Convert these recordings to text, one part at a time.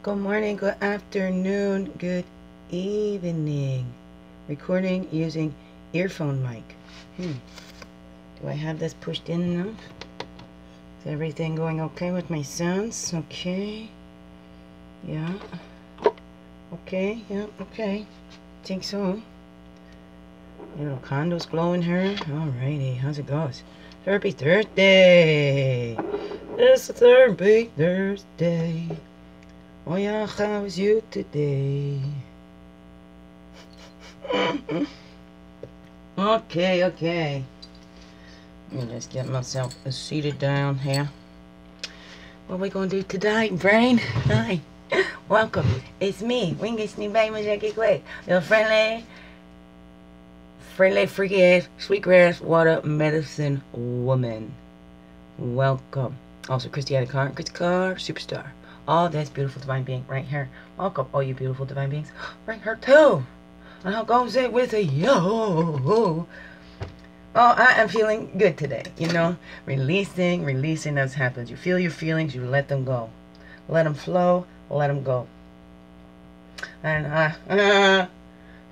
Good morning, good afternoon, good evening. Recording using earphone mic. Do I have this pushed in enough? Is everything going okay with my sounds? Okay. Yeah. Okay, yeah, okay. Think so. Little condo's glowing her. Alrighty, how's it goes? Therapy Thursday. It's a Therapy Thursday. Oh yeah, how's you today? Okay. Let me just get myself seated down here. What are we gonna do today, brain? Hi. Welcome. It's me, Wingisney Baby Jackie Quay, your friendly, freaky ass, sweetgrass water medicine woman. Welcome. Also, Christianna superstar. Oh, that's beautiful divine being right here. Welcome, all you beautiful divine beings. Right here too. And how goes it with a yo? Oh, I am feeling good today. You know, releasing as happens. You feel your feelings, you let them go. Let them flow, let them go. And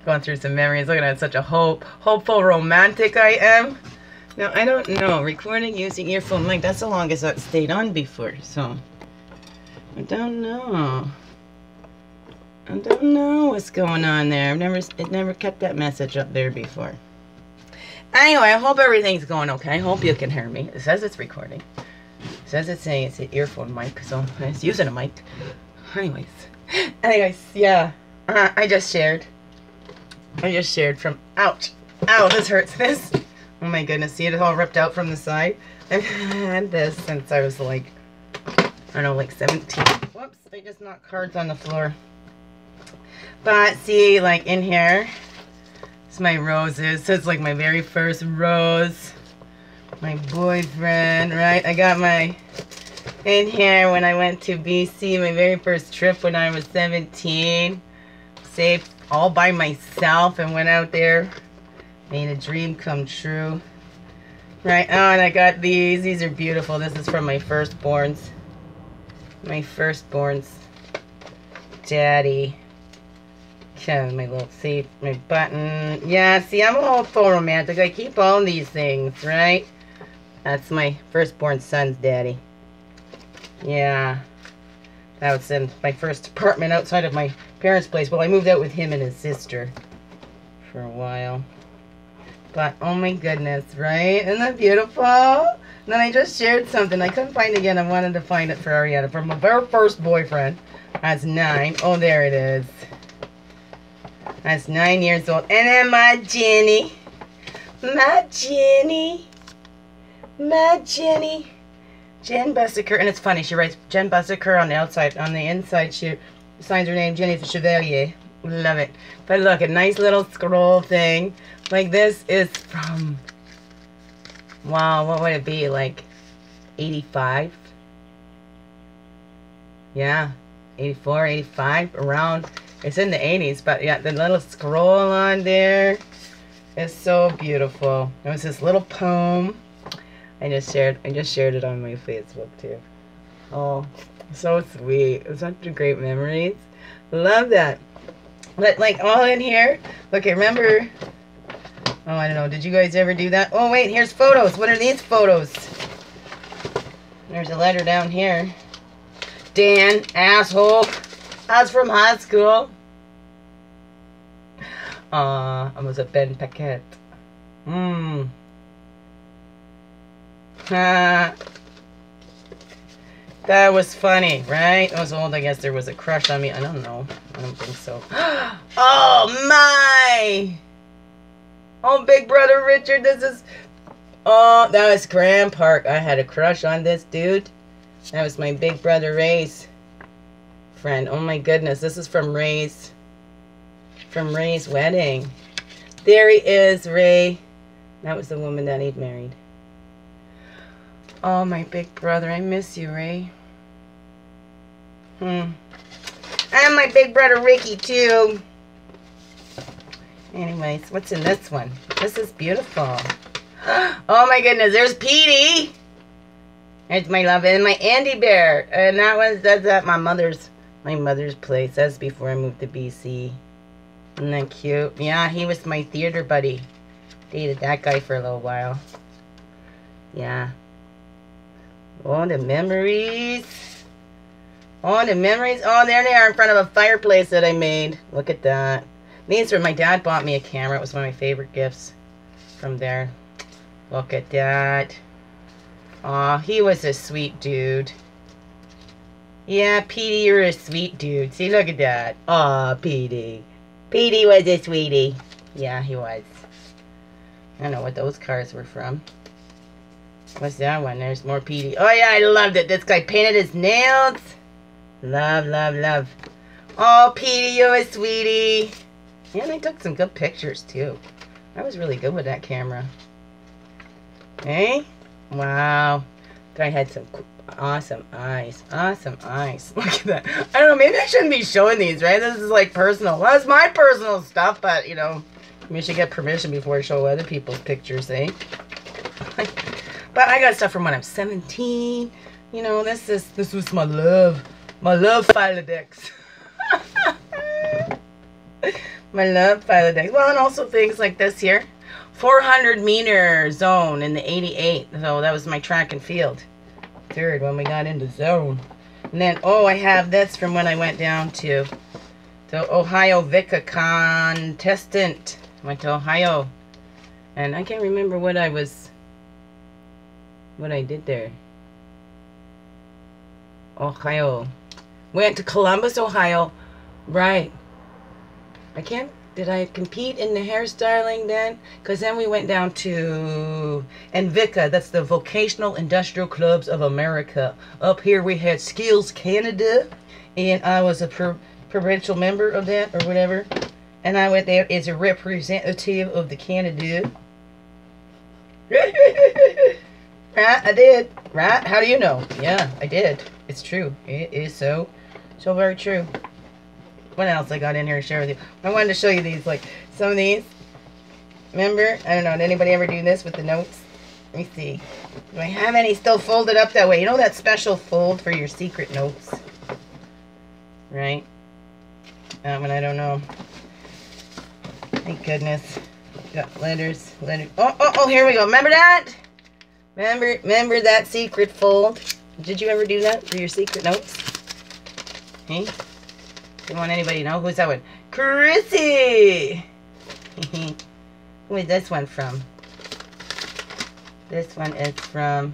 going through some memories. Looking at such a hopeful romantic I am. Now, I don't know. Recording using earphone mic, that's the longest I've stayed on before, so I don't know. I don't know what's going on there. It never kept that message up there before. Anyway, I hope everything's going okay. I hope you can hear me. It says it's recording. It says it's saying it's an earphone mic, so it's using a mic. Anyways, yeah. I just shared from, ouch. Ow, this hurts. This. Oh my goodness, see it all ripped out from the side? I've had this since I was like, I don't know, like 17. Whoops, I just knocked cards on the floor. But see, like in here, it's my roses. So it's like my very first rose. My boyfriend, right? I got my, in here when I went to BC, my very first trip when I was 17. Saved all by myself and went out there. Made a dream come true. Right, oh, and I got these. These are beautiful. This is from my firstborns. My firstborns. Daddy. Okay, my little safe, my button. Yeah, see, I'm a hopeful romantic. I keep all these things, right? That's my firstborn son's daddy. Yeah. That was in my first apartment outside of my parents' place. Well, I moved out with him and his sister for a while. But, oh my goodness, right? Isn't that beautiful? And then I just shared something. I couldn't find it again. I wanted to find it for Ariana. From my very first boyfriend. That's 9. Oh, there it is. That's 9 years old. And then my Jenny. My Jenny. Jen Bussiker. And it's funny. She writes Jen Bussiker on the outside. On the inside, she signs her name Jenny Chevalier. Love it. But look, a nice little scroll thing. Like this is from, wow, what would it be, like 85? Yeah, 84, 85, around. It's in the 80s, but yeah, the little scroll on there is so beautiful. It was this little poem. I just shared it on my Facebook too. Oh, so sweet. It's such great memories. Love that. But like all in here, okay, remember, oh, I don't know, did you guys ever do that? Oh wait, here's photos. What are these photos? There's a letter down here. Dan, asshole. I was from high school. I was a Ben Paquette. That was funny, right? I was old, I guess there was a crush on me. I don't know. I don't think so. Oh, my! Oh, Big Brother Richard, this is... Oh, that was Grand Park. I had a crush on this dude. That was my Big Brother Ray's friend. Oh, my goodness. This is from Ray's wedding. There he is, Ray. That was the woman that he'd married. Oh, my big brother. I miss you, Ray. And my big brother, Ricky, too. Anyways, what's in this one? This is beautiful. Oh, my goodness. There's Petey. There's my love. And my Andy Bear. And that's at my mother's My mother's place. That's before I moved to BC. Isn't that cute? Yeah, he was my theater buddy. Dated that guy for a little while. Yeah. Oh, the memories. Oh, the memories. Oh, there they are in front of a fireplace that I made. Look at that. These were, my dad bought me a camera. It was one of my favorite gifts from there. Look at that. Aw, he was a sweet dude. Yeah, Petey, you're a sweet dude. See, look at that. Aw, Petey. Petey was a sweetie. Yeah, he was. I don't know what those cars were from. What's that one? There's more Petey. Oh, yeah, I loved it. This guy painted his nails. Love, love, love. Oh, Petey, you're a sweetie. Yeah, they took some good pictures, too. I was really good with that camera. Hey? Wow. Guy had some awesome eyes. Awesome eyes. Look at that. I don't know, maybe I shouldn't be showing these, right? This is like personal. Well, it's my personal stuff, but, you know, we should get permission before I show other people's pictures, eh? But I got stuff from when I'm 17. You know, this was my love. My love Filodex. My love Filodex. Well, and also things like this here. 400-meter zone in the 88. So that was my track and field. Third when we got into zone. And then, oh, I have this from when I went down to the Ohio VICA contestant. Went to Ohio. And I can't remember what I did there. Ohio. Went to Columbus, Ohio. Right. Did I compete in the hairstyling then? Because then we went down to VICA. That's the Vocational Industrial Clubs of America. Up here we had Skills Canada. And I was a provincial member of that or whatever. And I went there as a representative of the Canada. Right, I did. Right? How do you know? Yeah, I did. It's true. It is so very true. What else I got in here to share with you? I wanted to show you these, like, some of these. Remember? I don't know. Did anybody ever do this with the notes? Let me see. Do I have any still folded up that way? You know that special fold for your secret notes? Right? That one, I don't know. Thank goodness. Got letters. Oh, here we go. Remember that? Remember that secret fold? Did you ever do that for your secret notes? Hey? Didn't want anybody to know. Who's that one? Chrissy! Who is this one from? This one is from...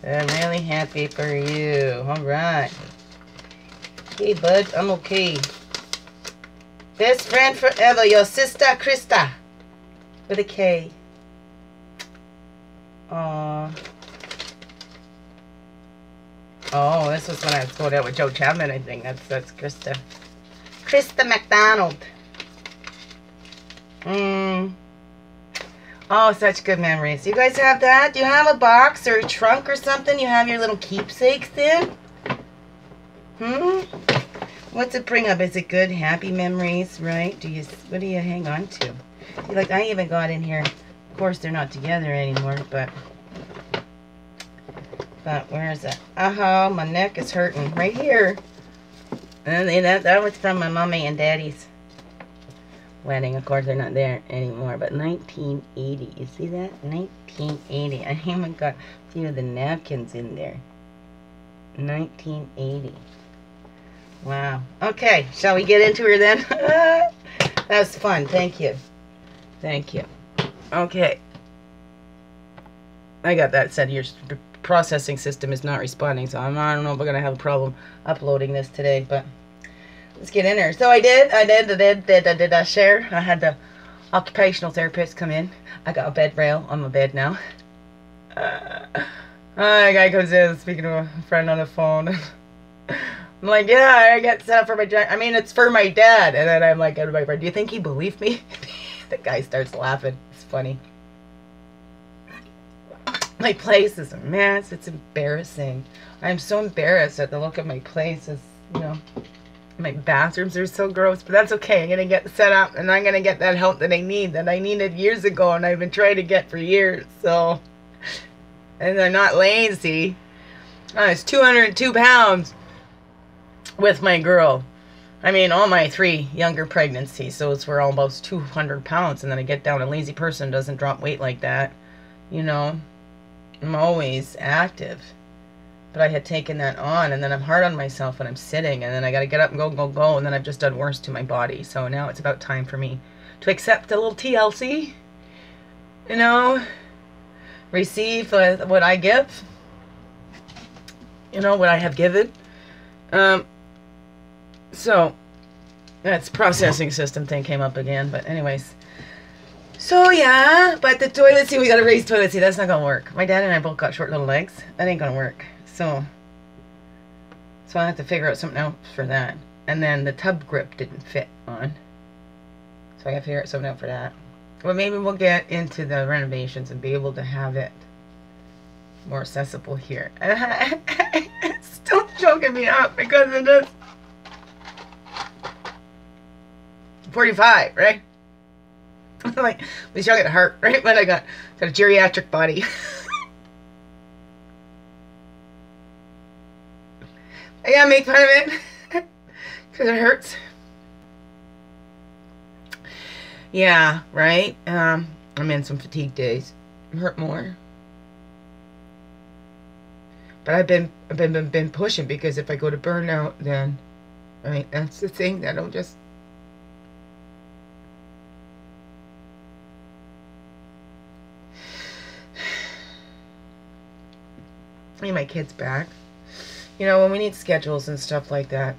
I'm really happy for you. Alright. Hey, bud. I'm okay. Best friend forever. Your sister, Krista. With a K. Aww. Oh, this was when I was going out with Joe Chapman, I think. That's Krista. Krista McDonald. Oh, such good memories. You guys have that? Do you have a box or a trunk or something you have your little keepsakes in? What's it bring up? Is it good, happy memories, right? What do you hang on to? See, like, I even got in here. Of course, they're not together anymore, but where is it? My neck is hurting. Right here. And that was from my mommy and daddy's wedding. Of course, they're not there anymore. But 1980. You see that? 1980. I even got a few of the napkins in there. 1980. Wow. Okay. Shall we get into her then? That was fun. Thank you. Thank you. Okay. I got that set here. Processing system is not responding, so I don't know if we're gonna have a problem uploading this today, but let's get in there. So I did share. I had the occupational therapist come in. I got a bed rail on my bed now. A guy comes in speaking to a friend on the phone. I'm like, yeah, I got set up for my dad. I mean, it's for my dad. And then I'm like, to my friend, do you think he believed me? The guy starts laughing. It's funny. My place is a mess. It's embarrassing. I'm so embarrassed at the look of my place. It's, you know, my bathrooms are so gross, but that's okay. I'm going to get set up, and I'm going to get that help that I needed years ago, and I've been trying to get for years, so, and I'm not lazy. It's 202 pounds. with my girl. I mean, all my 3 younger pregnancies, those were almost 200 pounds. And then I get down, a lazy person doesn't drop weight like that. You know, I'm always active. But I had taken that on, and then I'm hard on myself when I'm sitting, and then I got to get up and go, and then I've just done worse to my body. So now it's about time for me to accept a little TLC, you know, receive what I give, you know, what I have given. So that's processing system thing came up again, but anyways. So yeah, but the toilet seat, we got to raise toilet seat. That's not going to work. My dad and I both got short little legs. That ain't going to work. So I have to figure out something else for that. And then the tub grip didn't fit on. So I got to figure out something out for that. Well, maybe we'll get into the renovations and be able to have it more accessible here. It's still choking me up because it is 45, right? Like, at least y'all get hurt, right? But I got a geriatric body. I gotta make fun of it because it hurts. Yeah, right. I'm in some fatigue days. Hurt more. But I've been pushing, because if I go to burnout, then right, that's the thing that'll just. I need my kids back. You know, when we need schedules and stuff like that,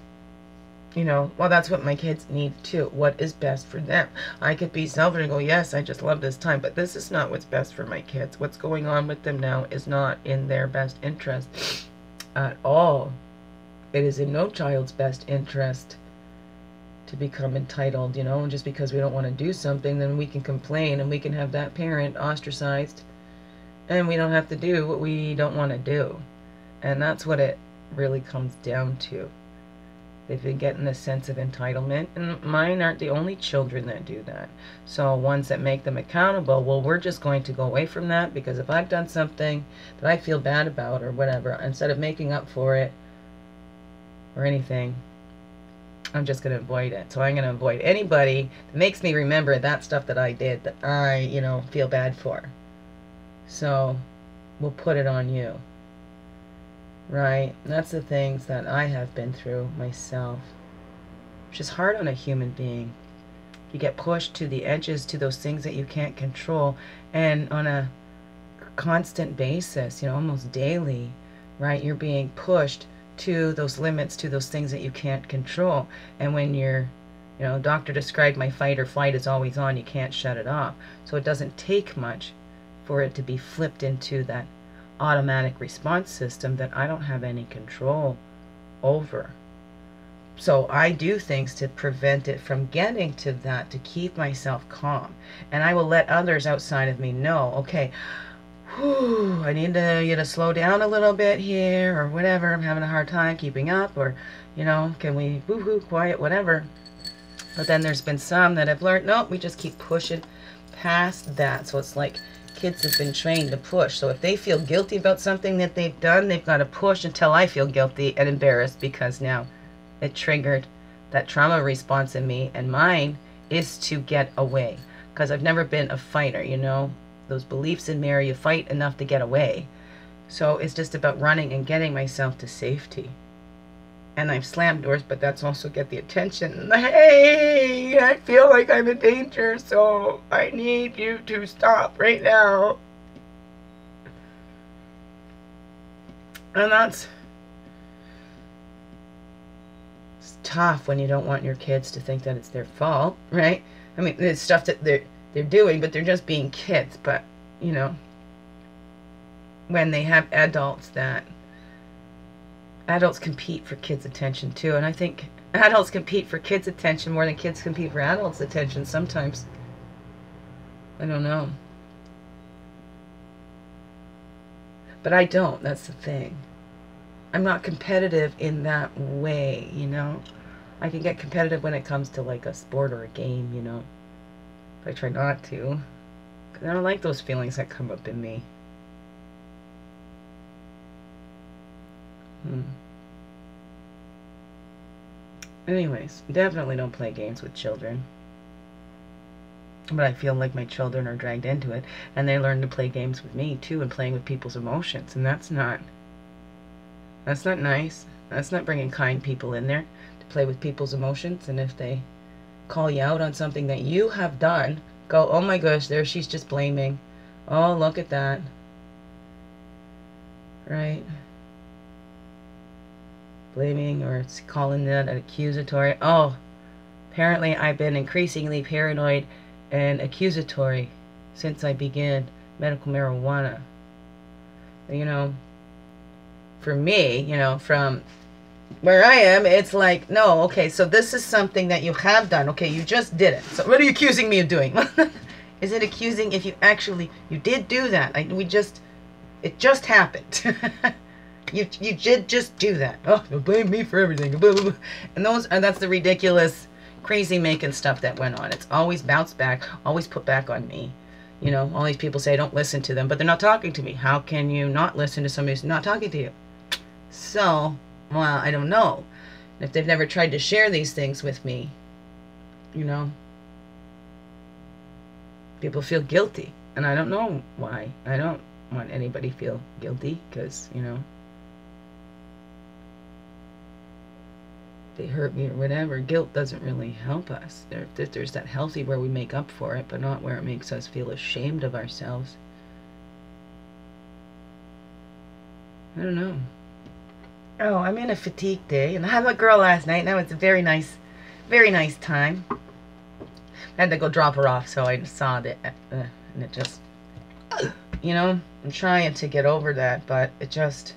you know, well, that's what my kids need too. What is best for them? I could be selfish and go, yes, I just love this time, but this is not what's best for my kids. What's going on with them now is not in their best interest at all. It is in no child's best interest to become entitled, you know, and just because we don't want to do something, then we can complain and we can have that parent ostracized, and we don't have to do what we don't want to do. And that's what it really comes down to. They've been getting this sense of entitlement, and mine aren't the only children that do that. So ones that make them accountable, well, we're just going to go away from that, because if I've done something that I feel bad about or whatever, instead of making up for it or anything, I'm just going to avoid it. So I'm going to avoid anybody that makes me remember that stuff that I did that I, you know, feel bad for. So we'll put it on you. Right? That's the things that I have been through myself, which is hard on a human being. You get pushed to the edges, to those things that you can't control, and on a constant basis, you know, almost daily, right? You're being pushed to those limits, to those things that you can't control. And when you're, you know, doctor described my fight or flight is always on, you can't shut it off. So it doesn't take much for it to be flipped into that automatic response system that I don't have any control over. So I do things to prevent it from getting to that, to keep myself calm. And I will let others outside of me know, okay, whew, I need to, you know, slow down a little bit here, or whatever, I'm having a hard time keeping up, or, you know, can we woo-hoo, quiet, whatever. But then there's been some that have learned, nope, we just keep pushing past that. So it's like kids have been trained to push. So if they feel guilty about something that they've done, they've got to push until I feel guilty and embarrassed, because now it triggered that trauma response in me, and mine is to get away, because I've never been a fighter, you know. Those beliefs in me are you fight enough to get away. So it's just about running and getting myself to safety. And I've slammed doors, but that's also get the attention. Hey, I feel like I'm in danger, so I need you to stop right now. And that's it's tough when you don't want your kids to think that it's their fault, right? I mean, it's stuff that they're doing, but they're just being kids. But, you know, when they have adults that adults compete for kids' attention too, and I think adults compete for kids' attention more than kids compete for adults' attention sometimes. I don't know. But I don't, that's the thing. I'm not competitive in that way, you know. I can get competitive when it comes to like a sport or a game, you know. But I try not to, because I don't like those feelings that come up in me. Anyways, definitely don't play games with children. But I feel like my children are dragged into it, and they learn to play games with me too, and playing with people's emotions, and that's not nice. That's not bringing kind people in there to play with people's emotions. And if they call you out on something that you have done, go, oh my gosh, there she's just blaming. Oh, look at that. Right? Blaming, or it's calling that an accusatory. Oh, apparently I've been increasingly paranoid and accusatory since I began medical marijuana. You know, for me, you know, from where I am, it's like, no, okay, so this is something that you have done. Okay, you just did it. So what are you accusing me of doing? Is it accusing if you actually, you did do that? It just happened. you did just do that. Oh, they'll blame me for everything. Blah, blah, blah. And that's the ridiculous, crazy making stuff that went on. It's always bounced back, always put back on me. You know, all these people say don't listen to them, but they're not talking to me. How can you not listen to somebody who's not talking to you? So, well, I don't know. If they've never tried to share these things with me, you know, people feel guilty. And I don't know why. I don't want anybody to feel guilty because, you know, they hurt me or whatever. Guilt doesn't really help us. There's that healthy where we make up for it, but not where it makes us feel ashamed of ourselves. I don't know. Oh, I'm in a fatigue day, and I had a girl last night. Now it's a very nice time. I had to go drop her off, so I just saw that, and it just, you know, I'm trying to get over that, but it just,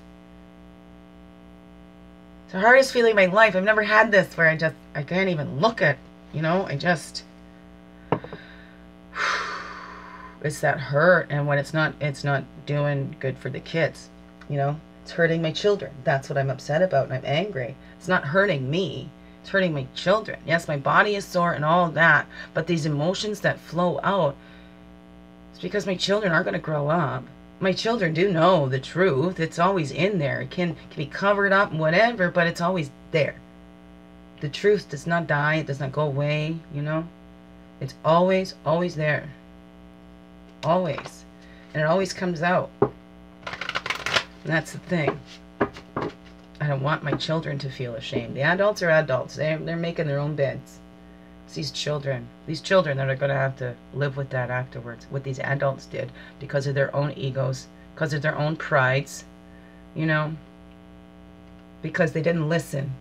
it's the hardest feeling in my life. I've never had this where I can't even look at, you know, it's that hurt, and when it's not doing good for the kids, you know. It's hurting my children. That's what I'm upset about, and I'm angry. It's not hurting me. It's hurting my children. Yes, my body is sore and all that, but these emotions that flow out, it's because my children aren't going to grow up. My children do know the truth. It's always in there. It can be covered up and whatever, but it's always there. The truth does not die. It does not go away, you know. It's always there. Always. And it always comes out. And that's the thing. I don't want my children to feel ashamed. The adults are adults. They're making their own beds. It's these children that are going to have to live with that afterwards. What these adults did because of their own egos, because of their own prides, you know, because they didn't listen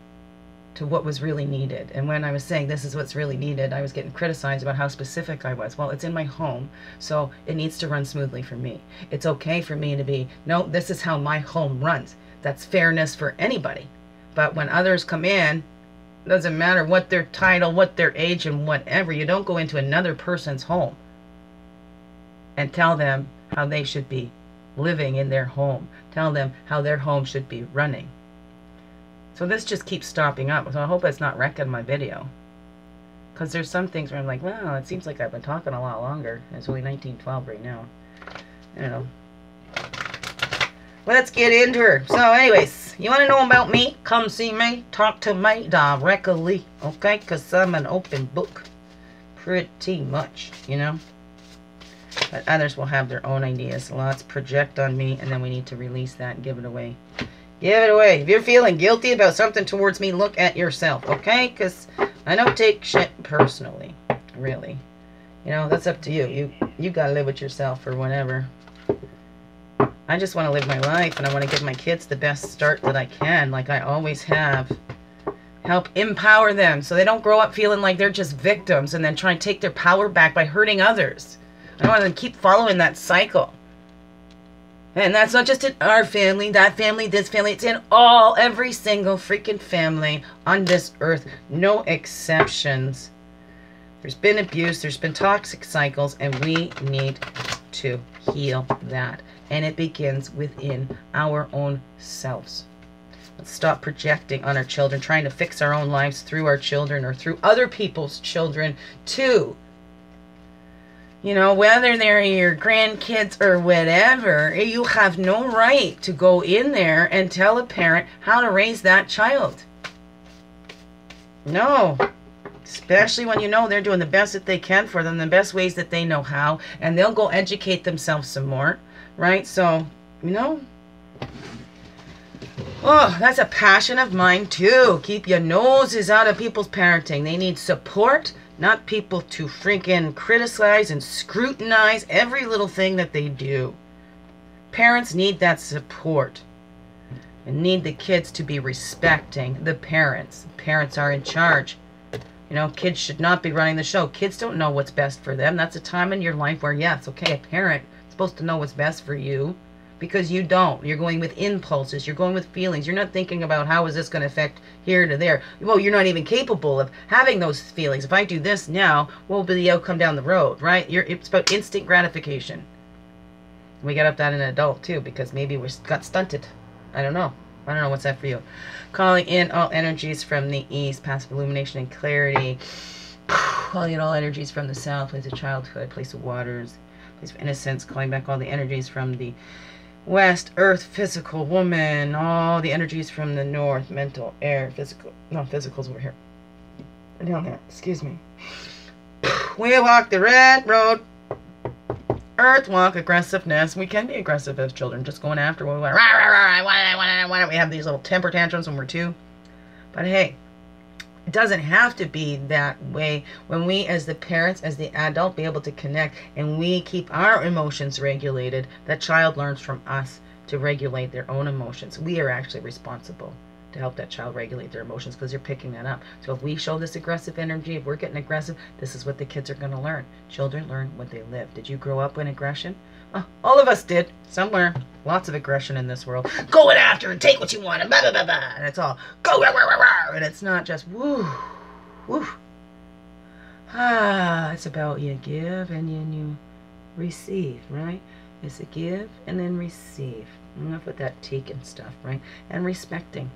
to what was really needed. And when I was saying this is what's really needed, I was getting criticized about how specific I was. Well, it's in my home, so it needs to run smoothly for me. It's okay for me to be, no, this is how my home runs. That's fairness for anybody. But when others come in, doesn't matter what their title, what their age, and whatever, you don't go into another person's home and tell them how they should be living in their home. Tell them how their home should be running. So this just keeps stopping up. So I hope it's not wrecking my video. Because there's some things where I'm like, well, it seems like I've been talking a lot longer. It's only 19:12 right now. I don't know. Let's get into her. So anyways, you want to know about me? Come see me. Talk to me directly. Okay? Because I'm an open book. Pretty much, you know. But others will have their own ideas. Lots project on me. And then we need to release that and give it away. Give it away. If you're feeling guilty about something towards me, look at yourself, okay? Because I don't take shit personally, really. You know, that's up to you. You gotta live with yourself or whatever. I just want to live my life, and I want to give my kids the best start that I can, like I always have. Help empower them so they don't grow up feeling like they're just victims and then try and take their power back by hurting others. I don't want them to keep following that cycle. And that's not just in our family, that family, this family. It's in every single freaking family on this earth. No exceptions. There's been abuse. There's been toxic cycles. And we need to heal that. And it begins within our own selves. Let's stop projecting on our children, trying to fix our own lives through our children or through other people's children too. You know, whether they're your grandkids or whatever, you have no right to go in there and tell a parent how to raise that child. No. Especially when you know they're doing the best that they can for them, the best ways that they know how, and they'll go educate themselves some more, right? So, you know, oh, that's a passion of mine too. Keep your noses out of people's parenting. They need support, not people to freaking criticize and scrutinize every little thing that they do. Parents need that support and need the kids to be respecting the parents. Parents are in charge. You know, kids should not be running the show. Kids don't know what's best for them. That's a time in your life where, yes, okay, a parent is supposed to know what's best for you, because you don't. You're going with impulses. You're going with feelings. You're not thinking about how is this going to affect here to there. Well, you're not even capable of having those feelings. If I do this now, what will be the outcome down the road, right? It's about instant gratification. We got up that in an adult, too, because maybe we got stunted. I don't know. I don't know what's that for you. Calling in all energies from the east, passive illumination and clarity. Calling in all energies from the south, place of childhood, place of waters, place of innocence. Calling back all the energies from the west, earth, physical, woman. All the energies from the north, mental, air, physical. No, physical's over here. Down there, excuse me. We walk the red road. Earth walk, aggressiveness. We can be aggressive as children, just going after what we want. Why don't we have these little temper tantrums when we're 2? But hey, it doesn't have to be that way. When we, as the parents, as the adult, be able to connect and we keep our emotions regulated, that child learns from us to regulate their own emotions. We are actually responsible to help that child regulate their emotions because they're picking that up. So if we show this aggressive energy, if we're getting aggressive, this is what the kids are going to learn. Children learn what they live. Did you grow up in aggression? All of us did. Somewhere. Lots of aggression in this world. Going after and take what you want and blah, blah, blah, blah. And it's all go, rah, rah, rah, rah. And it's not just woo, woo. It's about you give and then you receive, right? It's a give and then receive. Enough with that taking stuff, right? And respecting.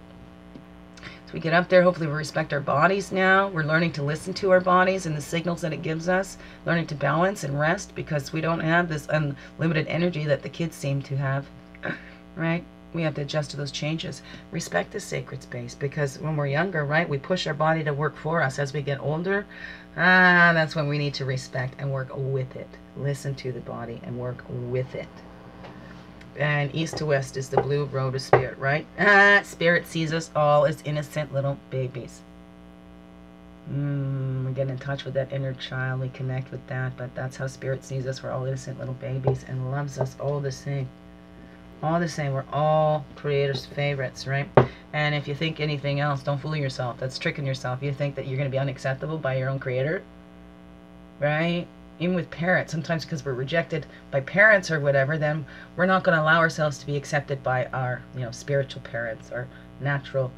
We get up there, hopefully we respect our bodies now. We're learning to listen to our bodies and the signals that it gives us. Learning to balance and rest because we don't have this unlimited energy that the kids seem to have, right? We have to adjust to those changes. Respect the sacred space because when we're younger, right, we push our body to work for us. As we get older, that's when we need to respect and work with it. Listen to the body and work with it. And east to west is the blue road of spirit, right? Spirit sees us all as innocent little babies. We get in touch with that inner child. We connect with that. But that's how spirit sees us. We're all innocent little babies and loves us all the same. All the same. We're all creator's favorites, right? And if you think anything else, don't fool yourself. That's tricking yourself. You think that you're going to be unacceptable by your own creator, right? Even with parents, sometimes because we're rejected by parents or whatever, then we're not going to allow ourselves to be accepted by our, spiritual parents or natural,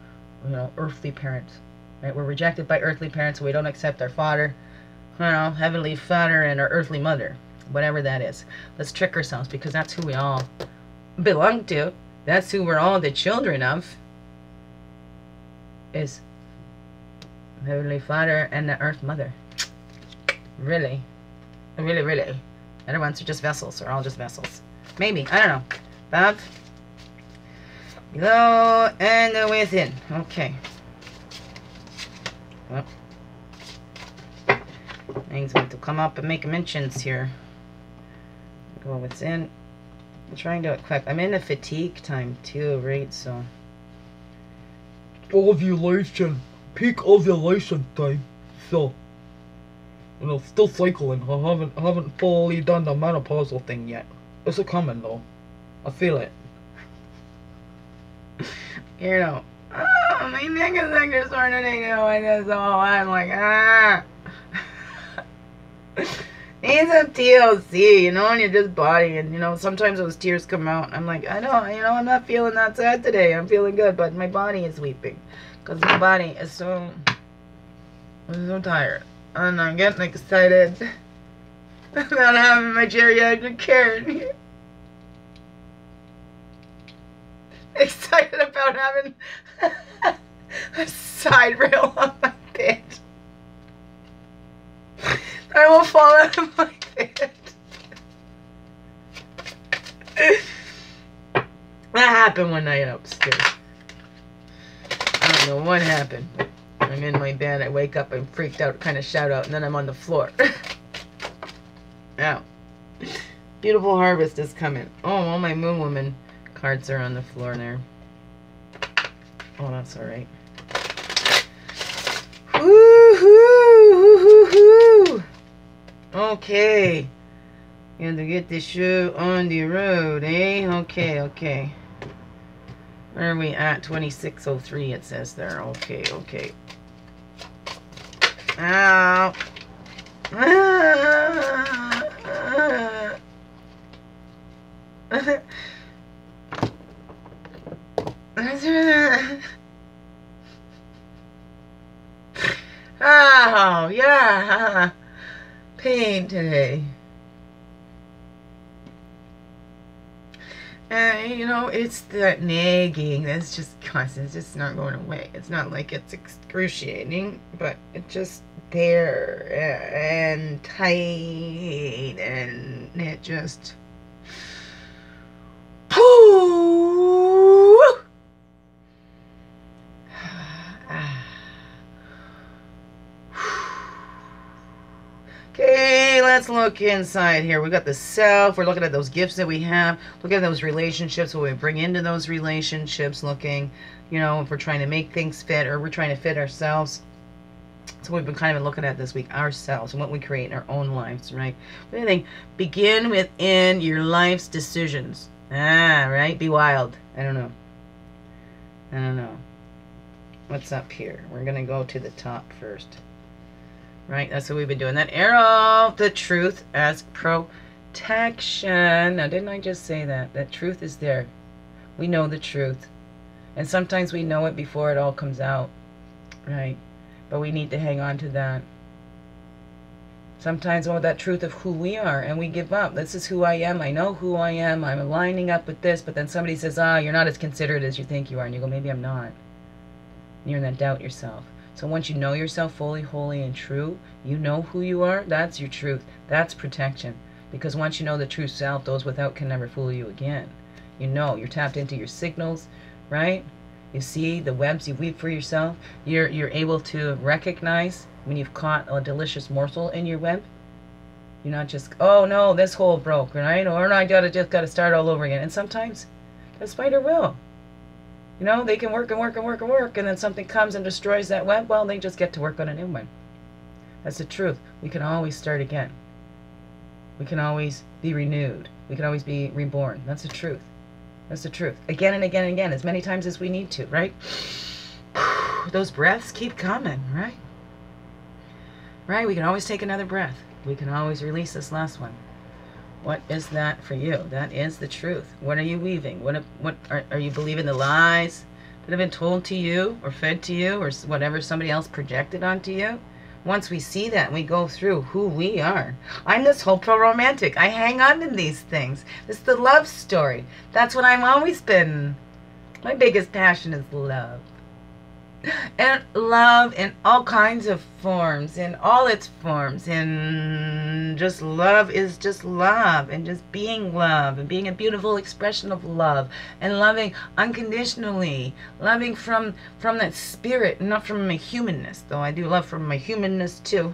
earthly parents, right? We're rejected by earthly parents, so we don't accept our father, heavenly father and our earthly mother, whatever that is. Let's trick ourselves because that's who we all belong to. That's who we're all the children of, is heavenly father and the earth mother. Really. Really, really. Other ones are just vessels, or all just vessels. Maybe. I don't know. Above, below, and within. Okay. Well, things going to come up and make mentions here. Go within. I'm trying to do it quick. I'm in a fatigue time too, right? So. Ovulation. Peak ovulation time. So. Still cycling. I haven't fully done the menopausal thing yet. It's a coming though. I feel it. My neck is like this morning, and it's all I'm like, Needs some TLC, and you're just body, and sometimes those tears come out. I'm like, I know, I'm not feeling that sad today. I'm feeling good, but my body is weeping because my body is so tired. And I'm getting excited about having my geriatric care in here. Excited about having a side rail on my bed. I won't fall out of my bed. That happened one night upstairs. I don't know what happened. I'm in my bed, I wake up, I'm freaked out, kind of shout out, and then I'm on the floor. Ow. Beautiful harvest is coming. Oh, all my Moon Woman cards are on the floor there. Oh, that's alright. Woo-hoo! Okay. Got to get this show on the road, eh? Okay. Where are we at? 2603 it says there. Okay. Ow. Oh, yeah. Pain today. You know, it's that nagging that's just constant. It's just not going away. It's not like it's excruciating, but it's just there and tight, and it just... Okay, let's look inside here. We got the self. We're looking at those gifts that we have. Looking at those relationships, what we bring into those relationships. Looking, you know, if we're trying to make things fit or we're trying to fit ourselves. So we've been kind of looking at this week, ourselves and what we create in our own lives, right? Anything, begin within your life's decisions. Right? Be wild. I don't know. What's up here? We're going to go to the top first. Right, that's what we've been doing. That arrow, the truth as protection. Now, didn't I just say that? That truth is there. We know the truth. And sometimes we know it before it all comes out. Right? But we need to hang on to that. Sometimes we want that truth of who we are, and we give up. This is who I am. I know who I am. I'm lining up with this. But then somebody says, you're not as considerate as you think you are. And you go, maybe I'm not. And you're in that doubt yourself. So once you know yourself fully, holy, and true, you know who you are, that's your truth. That's protection. Because once you know the true self, those without can never fool you again. You know, you're tapped into your signals, right? You see the webs you weave for yourself. You're able to recognize when you've caught a delicious morsel in your web. You're not just, oh no, this hole broke, right? Or no, I just gotta start all over again. And sometimes the spider will. You know, they can work, and then something comes and destroys that web. Well, they just get to work on a new one. That's the truth. We can always start again. We can always be renewed. We can always be reborn. That's the truth. That's the truth. Again and again and again, as many times as we need to, right? Those breaths keep coming, right? Right? We can always take another breath. We can always release this last one. What is that for you? That is the truth. What are you weaving? What are you believing the lies that have been told to you or fed to you or whatever somebody else projected onto you? Once we see that, we go through who we are. I'm this hopeful romantic. I hang on to these things. It's the love story. That's what I've always been. My biggest passion is love. And love in all kinds of forms, in all its forms, and just love is just love, and just being love, and being a beautiful expression of love, and loving unconditionally, loving from that spirit, not from my humanness, though I do love from my humanness too.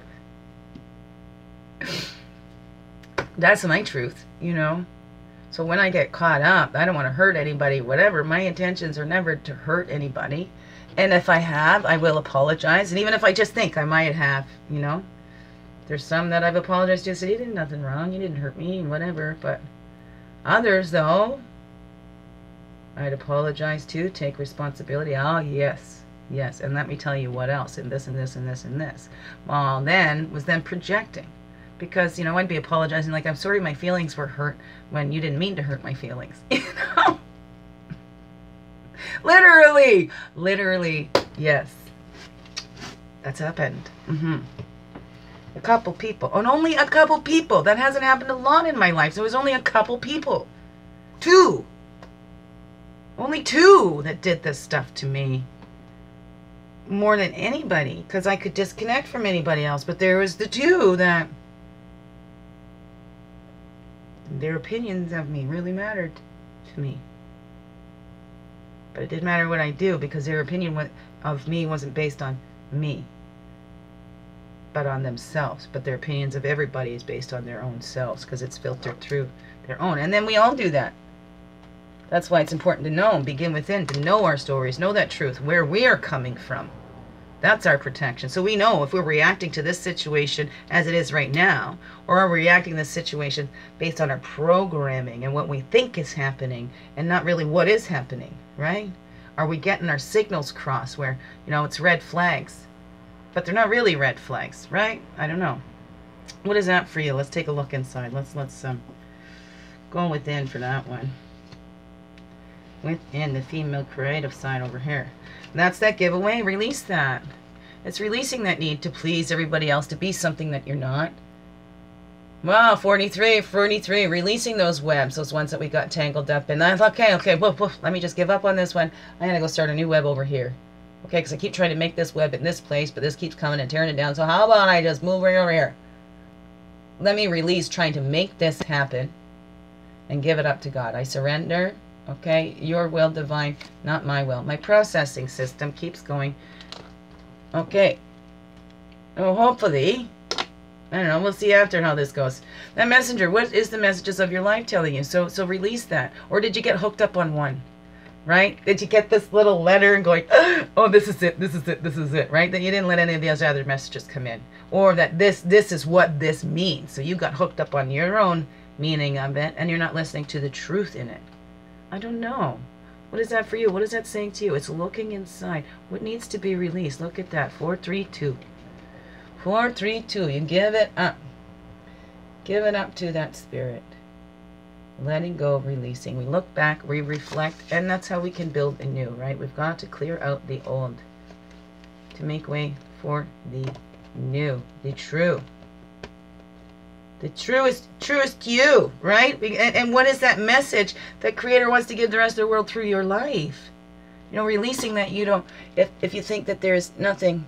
That's my truth, you know. So when I get caught up, I don't want to hurt anybody, whatever. My intentions are never to hurt anybody. And if I have, I will apologize. And even if I just think I might have, you know. There's some that I've apologized to. Said, you did nothing wrong. You didn't hurt me and whatever. But others, though, I'd apologize to. Take responsibility. Oh, yes. Yes. And let me tell you what else. And this and this and this and this. Well, then was then projecting. Because, you know, I'd be apologizing like, I'm sorry my feelings were hurt when you didn't mean to hurt my feelings. You know? Literally, yes. That's happened. A couple people. And only a couple people. That hasn't happened a lot in my life. So it was only a couple people. 2. Only 2 that did this stuff to me. More than anybody. Because I could disconnect from anybody else. But there was the 2 that... their opinions of me really mattered to me. But it didn't matter what I do because their opinion of me wasn't based on me, but on themselves. But their opinions of everybody is based on their own selves, because it's filtered through their own. And then we all do that. That's why it's important to know and begin within, to know our stories, know that truth, where we are coming from. That's our protection. So we know if we're reacting to this situation as it is right now, or are we reacting to this situation based on our programming and what we think is happening and not really what is happening, right? Are we getting our signals crossed where, you know, it's red flags, but they're not really red flags, right? I don't know. What is that for you? Let's take a look inside. Let's go within for that one. Within the female creative side over here. That's that giveaway. Release that. It's releasing that need to please everybody else, to be something that you're not. Wow, 43. Releasing those webs, those ones that we got tangled up in. Okay, woof, let me just give up on this one. I'm going to go start a new web over here. Okay, because I keep trying to make this web in this place, but this keeps coming and tearing it down. So how about I just move right over here? Let me release trying to make this happen and give it up to God. I surrender. Okay, your will, divine, not my will. My processing system keeps going. Okay. Oh, hopefully. I don't know. We'll see after how this goes. That messenger, what is the messages of your life telling you? So release that. Or did you get hooked up on one? Right? Did you get this little letter and going, oh, this is it, right? That you didn't let any of those other messages come in. Or that this is what this means. So you got hooked up on your own meaning of it, and you're not listening to the truth in it. I don't know. What is that for you? What is that saying to you? It's looking inside. What needs to be released? Look at that. 432. 432. You give it up. Give it up to that spirit. Letting go, releasing. We look back, we reflect, and that's how we can build anew, right? We've got to clear out the old to make way for the new, the true. The truest you, right? And what is that message that Creator wants to give the rest of the world through your life? You know, releasing that you don't, if you think that there's nothing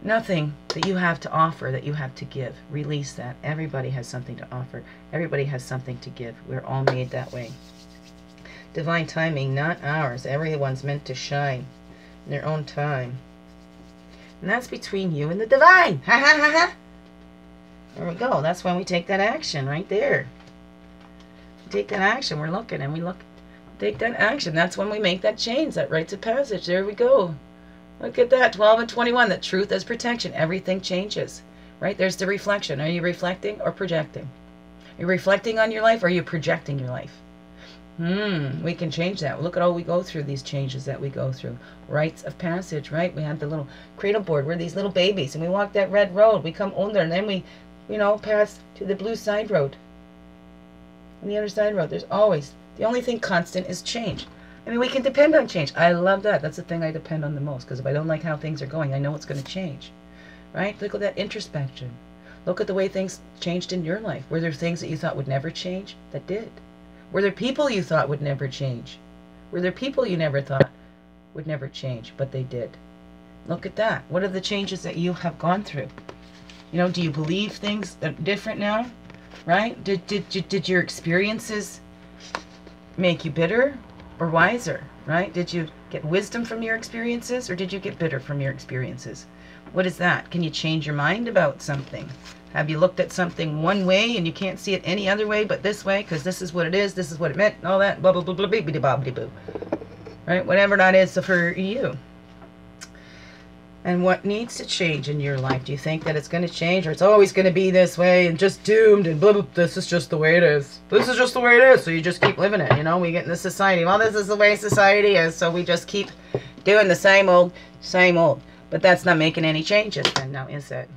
that you have to offer, that you have to give, release that. Everybody has something to offer. Everybody has something to give. We're all made that way. Divine timing, not ours. Everyone's meant to shine in their own time. And that's between you and the divine. Ha ha ha ha. There we go. That's when we take that action right there. We take that action. We're looking and we look. Take that action. That's when we make that change, that rites of passage. There we go. Look at that. 12 and 21. The truth as protection. Everything changes. Right? There's the reflection. Are you reflecting or projecting? Are you reflecting on your life or are you projecting your life? We can change that. Look at all we go through, these changes that we go through. Rites of passage, right? We have the little cradle board. We're these little babies and we walk that red road. We come older and then we, you know, pass to the blue side road. On the other side road, there's always, the only thing constant is change. I mean, we can depend on change. I love that. That's the thing I depend on the most, because if I don't like how things are going, I know it's going to change. Right? Look at that introspection. Look at the way things changed in your life. Were there things that you thought would never change that did? Were there people you thought would never change? Were there people you never thought would never change, but they did? Look at that. What are the changes that you have gone through? You know, do you believe things are different now? Right? Did your experiences make you bitter or wiser? Right? Did you get wisdom from your experiences or did you get bitter from your experiences? What is that? Can you change your mind about something? Have you looked at something one way and you can't see it any other way but this way because this is what it is, this is what it meant, and all that, blah, blah, blah, blah, blah, blah, blah, blah. Right? Whatever that is for you. And what needs to change in your life? Do you think that it's going to change or it's always going to be this way and just doomed and blah, blah, this is just the way it is. This is just the way it is. So you just keep living it, you know? We get in this society. Well, this is the way society is. So we just keep doing the same old, same old. But that's not making any changes then now, is it?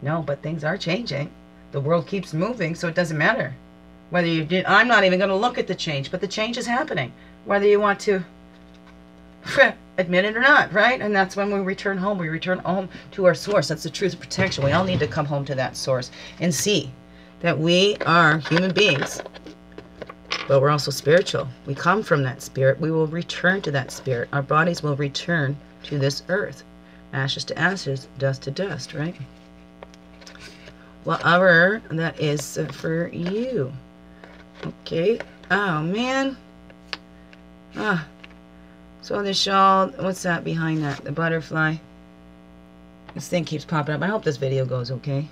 No, but things are changing. The world keeps moving, so it doesn't matter. Whether you did, I'm not even going to look at the change, but the change is happening. Whether you want to admit it or not, right? And that's when we return home. We return home to our source. That's the truth of protection. We all need to come home to that source and see that we are human beings, but we're also spiritual. We come from that spirit. We will return to that spirit. Our bodies will return to this earth. Ashes to ashes, dust to dust, right? Whatever that is for you. Okay. Oh, man. So the shawl, what's that behind that? The butterfly. This thing keeps popping up. I hope this video goes okay.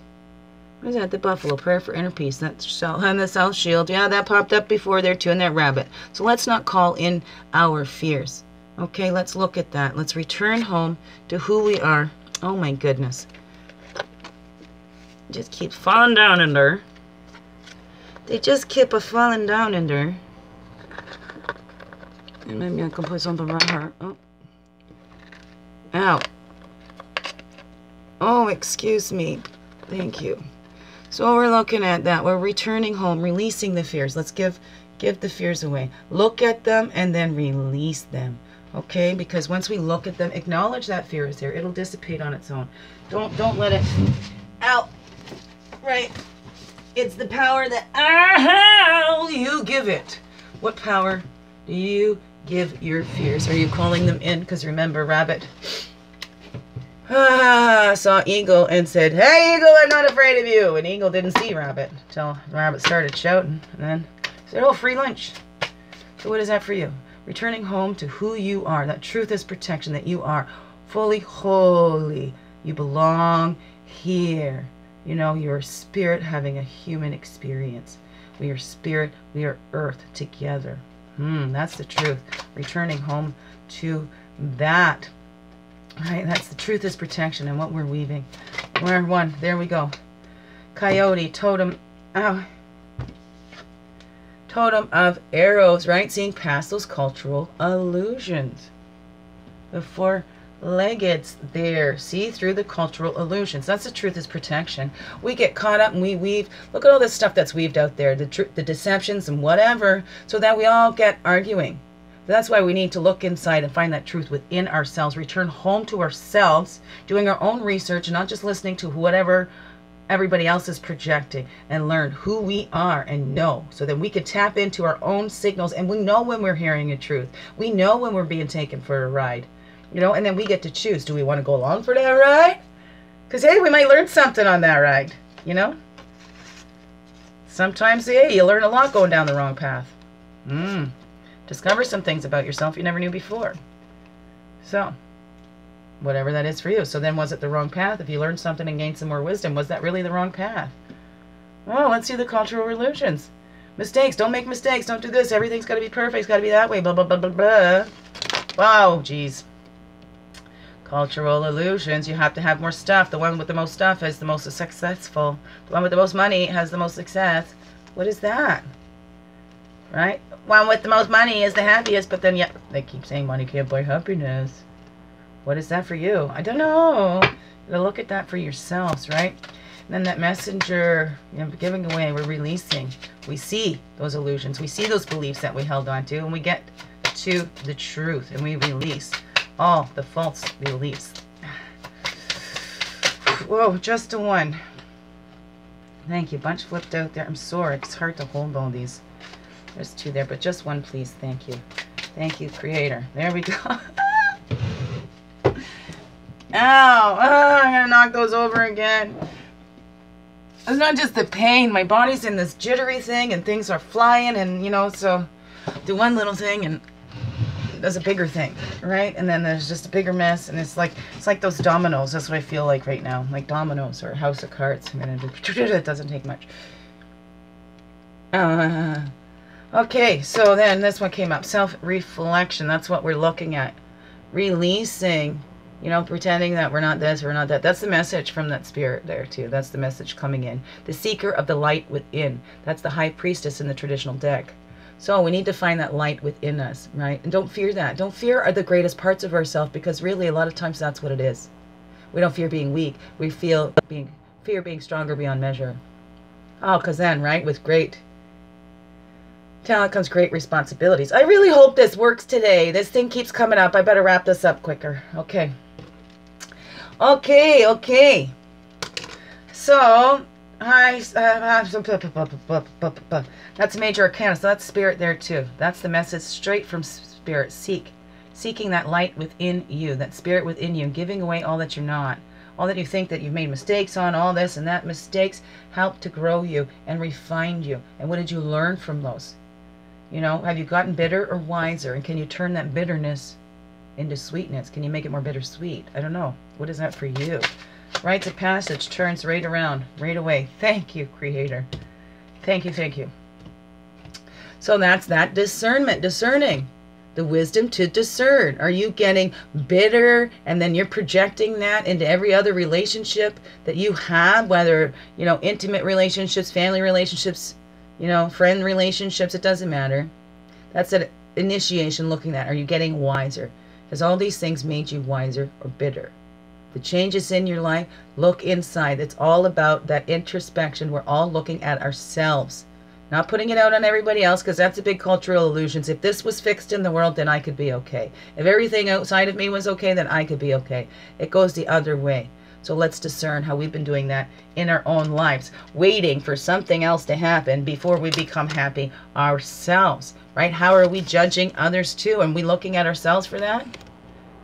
What is that? The buffalo. Prayer for inner peace. That's shawl. And the south shield. Yeah, that popped up before there too. And that rabbit. So let's not call in our fears. Okay, let's look at that. Let's return home to who we are. Oh my goodness. Just keep falling down in there. They just keep falling down in there. And maybe I can put something right here. Oh. Ow. Oh, excuse me. Thank you. So we're looking at that. We're returning home, releasing the fears. Let's give the fears away. Look at them and then release them. Okay? Because once we look at them, acknowledge that fear is there. It'll dissipate on its own. Don't let it out. Right. It's the power that you give it. What power do you give your fears? Are you calling them in? Because remember, rabbit saw eagle and said, "Hey, eagle, I'm not afraid of you." And eagle didn't see rabbit until rabbit started shouting. And then said, "Oh, free lunch." So what is that for you? Returning home to who you are. That truth is protection, that you are fully holy. You belong here. You know, you're spirit having a human experience. We are spirit, we are earth together. That's the truth. Returning home to that. Right, that's the truth is protection and what we're weaving. We're one. There we go. Coyote, totem. Totem of arrows, right? Seeing past those cultural illusions. The four-leggeds there. See through the cultural illusions. That's the truth is protection. We get caught up and we weave. Look at all this stuff that's weaved out there. The deceptions and whatever. So that we all get arguing. That's why we need to look inside and find that truth within ourselves. Return home to ourselves. Doing our own research and not just listening to whatever everybody else is projecting. And learn who we are and know. So that we can tap into our own signals. And we know when we're hearing the truth. We know when we're being taken for a ride. You know, and then we get to choose. Do we want to go along for that ride? Because, hey, we might learn something on that ride. You know? Sometimes, hey, you learn a lot going down the wrong path. Discover some things about yourself you never knew before. So, whatever that is for you. So then was it the wrong path? If you learned something and gained some more wisdom, was that really the wrong path? Oh, let's see the cultural illusions. Mistakes. Don't make mistakes. Don't do this. Everything's got to be perfect. It's got to be that way. Blah, blah, blah, blah, blah. Wow, geez. Cultural illusions. You have to have more stuff. The one with the most stuff is the most successful. The one with the most money has the most success. What is that? Right? One with the most money is the happiest, but then, yeah, they keep saying money can't buy happiness. What is that for you? I don't know. You gotta look at that for yourselves, right? And then that messenger, you know, giving away, we're releasing. We see those illusions. We see those beliefs that we held on to, and we get to the truth, and we release all the false beliefs. Whoa, just a one. Thank you. Bunch flipped out there. I'm sorry. It's hard to hold all these. There's two there, but just one, please. Thank you. Thank you, Creator. There we go. Ow! I'm going to knock those over again. It's not just the pain. My body's in this jittery thing, and things are flying, and, you know, so do one little thing, and there's a bigger thing, right? And then there's just a bigger mess, and it's like those dominoes. That's what I feel like right now. Like dominoes or a house of cards. I'm going to do... It doesn't take much. Okay, so then this one came up. Self-reflection. That's what we're looking at. Releasing, you know, pretending that we're not this, we're not that. That's the message from that spirit there, too. That's the message coming in. The seeker of the light within. That's the high priestess in the traditional deck. So we need to find that light within us, right? And don't fear that. Don't fear the greatest parts of ourselves, because really a lot of times that's what it is. We don't fear being weak. We fear being stronger beyond measure. Oh, because then, right, with great talent comes great responsibilities. I really hope this works today. This thing keeps coming up. I better wrap this up quicker. Okay. Okay. So, that's major arcana. So that's spirit there too. That's the message straight from spirit. Seeking that light within you, that spirit within you, giving away all that you're not. All that you think that you've made mistakes on, all this and that. Mistakes help to grow you and refine you. And what did you learn from those? You know, have you gotten bitter or wiser? And can you turn that bitterness into sweetness? Can you make it more bittersweet? I don't know. What is that for you? Rites of passage turns right around, right away. Thank you, Creator. Thank you, thank you. So that's that discernment, discerning. The wisdom to discern. Are you getting bitter and then you're projecting that into every other relationship that you have, whether, you know, intimate relationships, family relationships, you know, friend relationships, it doesn't matter. That's an initiation looking at. Are you getting wiser? Has all these things made you wiser or bitter? The changes in your life, look inside. It's all about that introspection. We're all looking at ourselves. Not putting it out on everybody else, because that's a big cultural illusions. If this was fixed in the world, then I could be okay. If everything outside of me was okay, then I could be okay. It goes the other way. So let's discern how we've been doing that in our own lives, waiting for something else to happen before we become happy ourselves, right? How are we judging others too? And we looking at ourselves for that?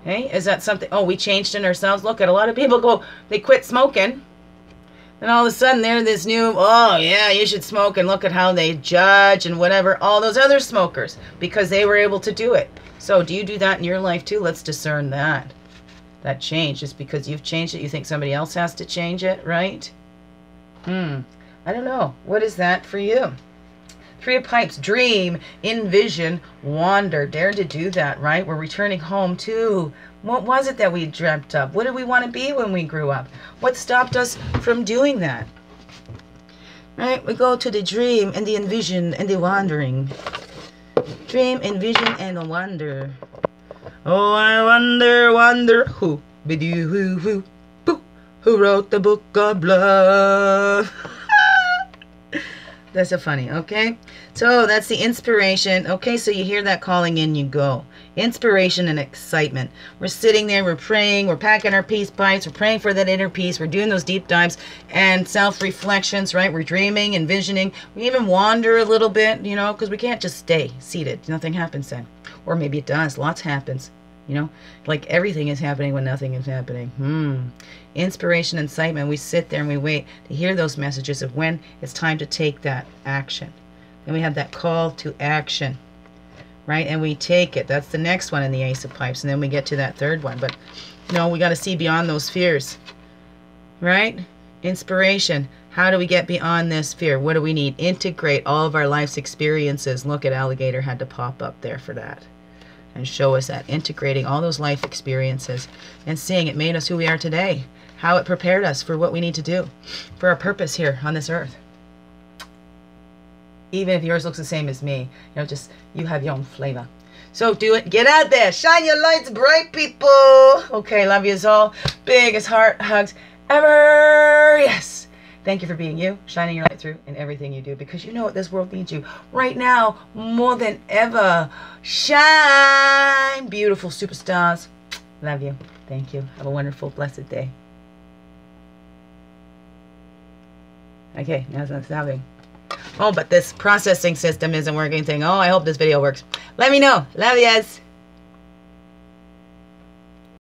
Hey, is that something, oh, we changed in ourselves? Look at a lot of people go, they quit smoking. And all of a sudden they're this new, oh yeah, you should smoke, and look at how they judge and whatever, all those other smokers, because they were able to do it. So do you do that in your life too? Let's discern that. That change, just because you've changed it, you think somebody else has to change it, right? I don't know. What is that for you? Three of Pipes, dream, envision, wander. Dare to do that, right? We're returning home to, what was it that we dreamt of? What did we want to be when we grew up? What stopped us from doing that? Right? We go to the dream and the envision and the wandering. Dream, envision, and wonder. Oh, I wonder who, be-do, who, boo, who wrote the book of love. That's so funny, okay? So that's the inspiration. Okay, so you hear that calling in, you go. Inspiration and excitement. We're sitting there, we're praying, we're packing our peace pipes, we're praying for that inner peace, we're doing those deep dives and self-reflections, right? We're dreaming, envisioning. We even wander a little bit, you know, because we can't just stay seated. Nothing happens then. Or maybe it does. Lots happens, you know? Like everything is happening when nothing is happening. Inspiration and excitement. We sit there and we wait to hear those messages of when it's time to take that action. Then we have that call to action, right? And we take it. That's the next one in the Ace of Pipes. And then we get to that third one. But, you know, we got to see beyond those fears, right? Inspiration. How do we get beyond this fear? What do we need? Integrate all of our life's experiences. Look at Alligator had to pop up there for that and show us that. Integrating all those life experiences and seeing it made us who we are today. How it prepared us for what we need to do, for our purpose here on this earth. Even if yours looks the same as me, you know, just you have your own flavor. So do it. Get out there. Shine your lights bright, people. Okay, love yous all. Biggest heart hugs ever. Yes. Thank you for being you, shining your light through in everything you do, because you know what, this world needs you right now more than ever. Shine, beautiful superstars. Love you. Thank you. Have a wonderful, blessed day. Okay, now it's not stopping. Oh, but this processing system isn't working. Thing. Oh, I hope this video works. Let me know. Love yous.